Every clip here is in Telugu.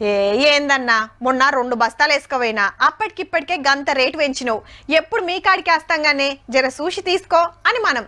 ఏందన్నా మొన్న 2 బస్తాలు వేసుకపోయినా అప్పటికిప్పటికే గంత రేటు పెంచినావు. ఎప్పుడు మీ కాడికి వేస్తాంగానే జర సూసి తీసుకో అని మనం.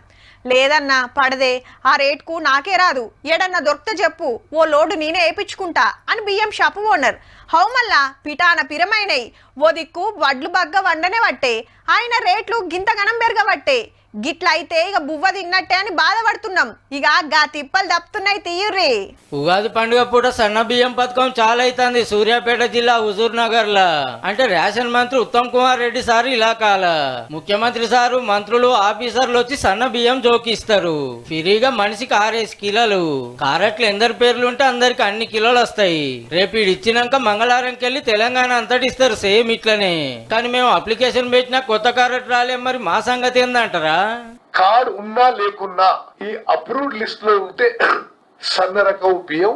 లేదన్నా పడదే, ఆ రేటుకు నాకే రాదు, ఏడన్నా దొరికితే చెప్పు, ఓ లోడు నేనే వేయించుకుంటా అని బియ్యం షాపు ఓనర్. హౌమల్లా పిటాన పిరమైనయి, ఓ దిక్కు వడ్లు బగ్గ వండనే పట్టే, ఆయన రేట్లు గింతగనం పెరగబట్టే. గిట్ల అయితే ఇక బువ్వ తిన్నట్టే అని బాధపడుతున్నాం. ఇక గా తిప్పలు తప్పుతున్నాయి తీయుర్రి. ఉగాది పండుగ పూట సన్న బియ్యం పథకం చాలా అవుతుంది సూర్యాపేట జిల్లా హుజూర్ నగర్ లా. అంటే రేషన్ మంత్రి ఉత్తమ్ కుమార్ రెడ్డి సారు ఇలా కాల ముఖ్యమంత్రి సారు మంత్రులు ఆఫీసర్లు వచ్చి సన్న బియ్యం జోకిస్తారు. ఫ్రీగా మనిషికి 6 కిలోలు. కారెట్లు ఎందరి పేర్లు ఉంటే అందరికి అన్ని కిలోలు వస్తాయి. రేపు ఇచ్చినాక మంగళవారంకి వెళ్ళి తెలంగాణ అంతటి ఇస్తారు సేమ్ ఇట్లనే. కానీ మేము అప్లికేషన్ పెట్టినా కొత్త కారెట్ రాలే, మరి మా సంగతి ఏందంటారా? కార్డు ఉన్నా లేకున్నా ఈ అప్రూవ్డ్ లిస్ట్ లో ఉంటే సన్న రకం బియ్యం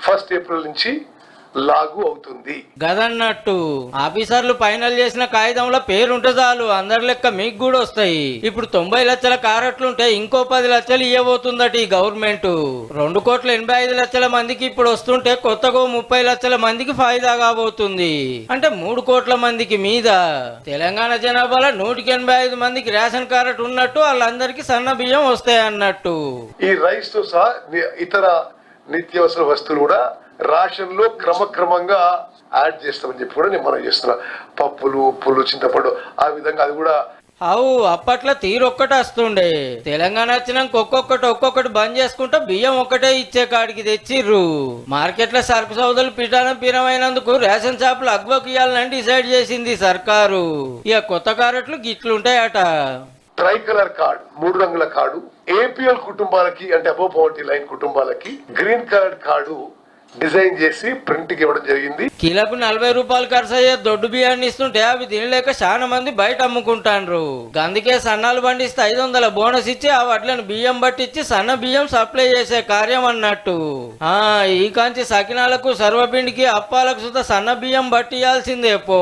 1 ఏప్రిల్ నుంచి లాగు అవుతుంది. గదన్నట్టు ఆఫీసర్లు ఫైనల్ చేసిన కాగితంలో పేరుంటే చాలు, అందరి లెక్క మీకు కూడా వస్తాయి. ఇప్పుడు 90 లక్షల కారెట్లుంటే ఇంకో 10 లక్షలు ఇవ్వబోతుందట ఈ గవర్నమెంట్. 2,85,00,000 మందికి ఇప్పుడు వస్తుంటే కొత్తగా 30 లక్షల మందికి ఫాయిదా కాబోతుంది. అంటే 3 కోట్ల మందికి మీద. తెలంగాణ జనాభాలో 185 మందికి రేషన్ కారెట్ ఉన్నట్టు, వాళ్ళందరికీ సన్న బియ్యం వస్తాయి అన్నట్టు. ఈ రైస్ తో సహా ఇతర నిత్యావసర వస్తువులు కూడా రేషన్ లో క్రమక్రమంగా యాడ్ చేస్తామని చెప్పి కూడా నేను మనం చేస్తున్నా. పప్పులు, ఉప్పులు, చింతపండు, ఆ విధంగా అది కూడా. అవు అప్పట్లో తీరొక్కటి వస్తుండే, తెలంగాణ వచ్చినాక ఒక్కొక్కటి బంద్ చేసుకుంటా బియ్యం ఒక్కటే ఇచ్చే కాడికి తెచ్చిర్రు. మార్కెట్లో సరుకు సౌదలు పిరానందుకు రేషన్ షాపులు అగ్వకు ఇవ్వాలని డిసైడ్ చేసింది సర్కారు. ఇక కొత్త కారెట్లు గిట్లుంటాయట. ట్రై కలర్ కార్డు, 3 రంగుల కార్డు ఏపీఎల్ కుటుంబాలకి, అంటే అబోవ్ పవర్టీ లైన్ కుటుంబాలకి గ్రీన్ కలర్ కార్డు డిజైన్ చేసి ప్రింట్ కి ఇవ్వడం జరిగింది. కిలోకు 40 రూపాయలు ఖర్చు అయ్యే దొడ్డు బియ్యాన్ని ఇస్తుంటే అవి తినలేక చాలా మంది బయట అమ్ముకుంటాండ్రు. అందుకే సన్నాలు పండిస్తే 500 బోనస్ ఇచ్చి ఆ వడ్లను బియ్యం పట్టించి సన్న బియ్యం సప్లై చేసే కార్యం అన్నట్టు. ఈ కాంచి సకినాలకు, సర్వపిండికి, అప్పాలకు సుత సన్న బియ్యం పట్టియాల్సిందే పో.